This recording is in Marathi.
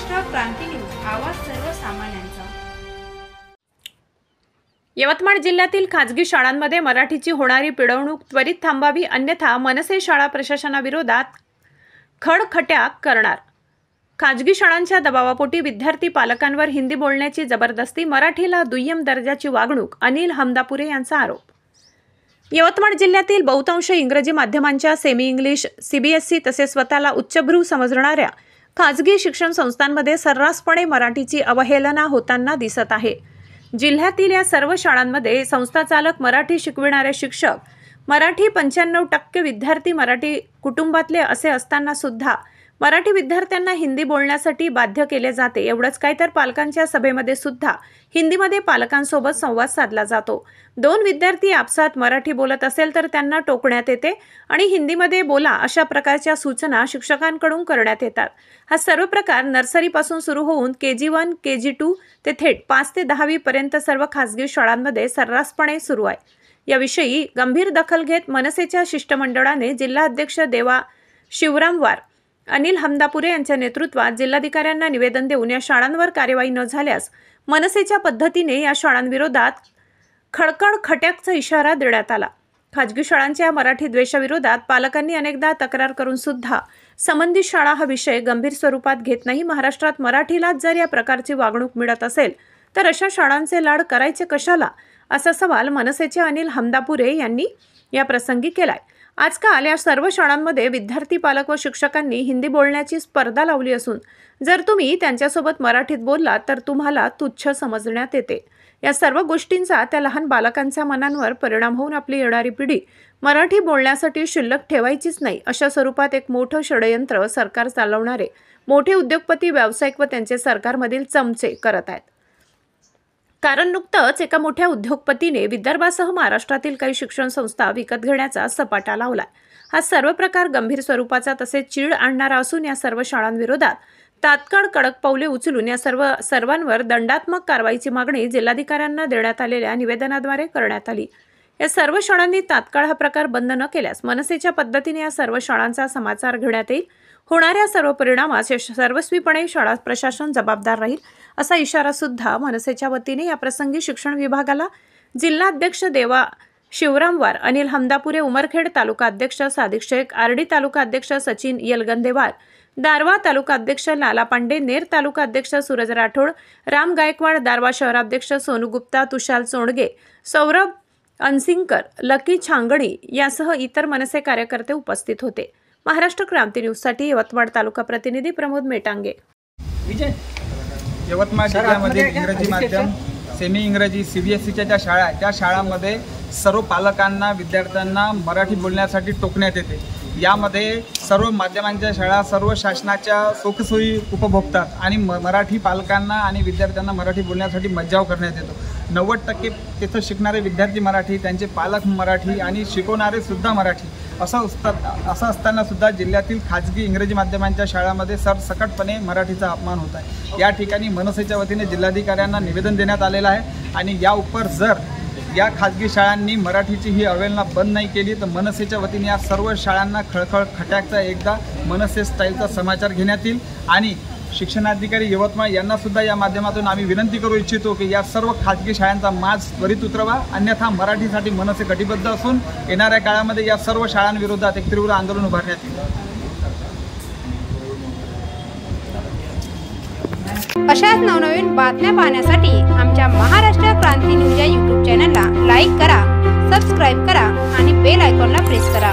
महाराष्ट्र क्रांती न्यूज, आवाज सर्वसामान्यांचा। यवतमाळ जिल्ह्यातील खाजगी शाळांमध्ये मराठीची होणारी पिळवणूक त्वरित थांबावी, अन्यथा मनसे शाळा प्रशासनाविरोधात खडखट्या करणार। खाजगी शाळांच्या दबावापोटी विद्यार्थी पालकांवर हिंदी बोलण्याची जबरदस्ती, मराठीला दुय्यम दर्जाची वागणूक, अनिल हमदापुरे यांचा आरोप। यवतमाळ जिल्ह्यातील बहुतांश इंग्रजी माध्यमांच्या सेमी इंग्लिश, सीबीएसई तसेच स्वतःला उच्चभ्रू समजणाऱ्या खाजगी शिक्षण संस्थांमध्ये सर्रासपणे मराठीची अवहेलना होताना दिसत आहे। जिल्ह्यातील या सर्व शाळांमध्ये संस्थाचालक, मराठी शिकविणारे शिक्षक, मराठी 95% विद्यार्थी मराठी कुटुंबातले असे असताना सुद्धा मराठी विद्यार्थ्यांना हिंदी बोलण्यासाठी बाध्य केले जाते। एवढंच काय तर पालकांच्या सभेमध्ये सुद्धा हिंदीमध्ये पालकांसोबत संवाद साधला जातो। दोन विद्यार्थी आपसात मराठी बोलत असेल तर त्यांना टोकण्यात येते आणि हिंदीमध्ये बोला अशा प्रकारच्या सूचना शिक्षकांकडून करण्यात येतात। हा सर्व प्रकार नर्सरीपासून सुरू होऊन KG1, KG2 ते थेट 5 ते 10वी पर्यंत सर्व खासगी शाळांमध्ये सर्रासपणे सुरू आहे। याविषयी गंभीर दखल घेत मनसेच्या शिष्टमंडळाने जिल्हाध्यक्ष देवा शिवरामवार, अनिल हमदापुरे यांच्या नेतृत्वात जिल्हाधिकाऱ्यांना निवेदन देऊन या शाळांवर कार्यवाही न झाल्यास मनसेच्या पद्धतीने या शाळांविरोधात खटक्याचा इशारा देण्यात आला। खाजगी शाळांच्या मराठी द्वेषाविरोधात पालकांनी अनेकदा तक्रार करून सुद्धा संबंधित शाळा हा विषय गंभीर स्वरूपात घेत नाही। महाराष्ट्रात मराठीला जर या प्रकारची वागणूक मिळत असेल तर अशा शाळांचे लाड करायचे कशाला, असा सवाल मनसेचे अनिल हमदापुरे यांनी या प्रसंगी केलाय। आजकाल या सर्व शाळांमध्ये विद्यार्थी, पालक व शिक्षकांनी हिंदी बोलण्याची स्पर्धा लावली असून जर तुम्ही त्यांच्यासोबत मराठीत बोललात तर तुम्हाला तुच्छ समजण्यात येते। या सर्व गोष्टींचा त्या लहान बालकांच्या मनांवर परिणाम होऊन आपली येणारी पिढी मराठी बोलण्यासाठी शिल्लक ठेवायचीच नाही अशा स्वरूपात एक मोठं षडयंत्र सरकार चालवणारे मोठे उद्योगपती, व्यावसायिक व त्यांचे सरकारमधील चमचे करत आहेत। कारण नुकतंच एका मोठ्या उद्योगपतीने विदर्भासह महाराष्ट्रातील काही शिक्षण संस्था विकत घेण्याचा सपाटा लावलाय। हा सर्व प्रकार गंभीर स्वरूपाचा तसेच चीड आणणारा असून या सर्व शाळांविरोधात तात्काळ कडक पावले उचलून या सर्वांवर दंडात्मक कारवाईची मागणी जिल्हाधिकाऱ्यांना देण्यात आलेल्या निवेदनाद्वारे करण्यात आली। या सर्व शाळांनी तात्काळ हा प्रकार बंद न केल्यास मनसेच्या पद्धतीने या सर्व शाळांचा समाचार घेण्यात येईल। होणाऱ्या सर्व परिणामास सर्वस्वीपणे शाळा प्रशासन जबाबदार राहील असा इशारा सुद्धा मनसेच्या वतीने या प्रसंगी शिक्षण विभागाला जिल्हाध्यक्ष देवा शिवरामवार, अनिल हमदापुरे, उमरखेड तालुका अध्यक्ष सादिक शेख, आरडी तालुका अध्यक्ष सचिन यलगंदेवार, दारवा तालुका अध्यक्ष लाला पांडे, नेर तालुका अध्यक्ष सूरज राठोड, राम गायकवाड, दारवा शहराध्यक्ष सोनू गुप्ता, तुषार चोंडगे, सौरभ अनसिंगकर, लकी छांगणी यासह इतर मनसे कार्यकर्ते उपस्थित होते। महाराष्ट्र क्रांती न्यूजसाठी यवतमाळ तालुका प्रतिनिधी प्रमोद मेटांगे। यवतमाळ जिल्ह्यामध्ये इंग्रजी माध्यम, सेमी इंग्रजी, सीबीएसईच्या ज्या शाळा आहेत त्या शाळांमध्ये सर्व पालकांना, विद्यार्थ्यांना मराठी बोलण्यासाठी टोकण्यात येते। यामध्ये सर्व माध्यमांच्या शाळा सर्व शासनाच्या सुखसोयी उपभोगतात आणि मराठी पालकांना आणि विद्यार्थ्यांना मराठी बोलण्यासाठी मज्जाव करण्यात येतो। 90% तिथं शिकणारे विद्यार्थी मराठी, त्यांचे पालक मराठी आणि शिकवणारे सुद्धा मराठी असं असताना सुद्धा जिल्ह्यातील खाजगी इंग्रजी माध्यमांच्या शाळांमध्ये सरसकटपणे मराठीचा अपमान होत आहे। या ठिकाणी मनसेच्या वतीने जिल्हाधिकाऱ्यांना निवेदन देण्यात आलेलं आहे आणि या उपर जर या खाजगी शाळांनी मराठीची ही अवहेलना बंद नाही केली तर मनसेच्या वतीने या सर्व शाळांना खटक्याचा एकदा मनसे स्टाईलचा समाचार घेण्यात येईल। आणि शिक्षणाधिकारी यवतमाळ यांना सुद्धा या माध्यमातून आम्ही विनंती करू इच्छितो की या सर्व खाजगी शाळांचा माज त्वरित उतरवा, अन्यथा मराठीसाठी मनसे कटिबद्ध असून येणाऱ्या काळामध्ये या सर्व शाळांविरोधात एक तीव्र आंदोलन उभारण्यात येईल। अशाच नवनवीन बातम्या पाहण्यासाठी आमच्या महाराष्ट्र क्रांती न्यूज या YouTube चॅनलला लाईक करा, सबस्क्राईब करा आणि बेल आयकॉनला प्रेस करा।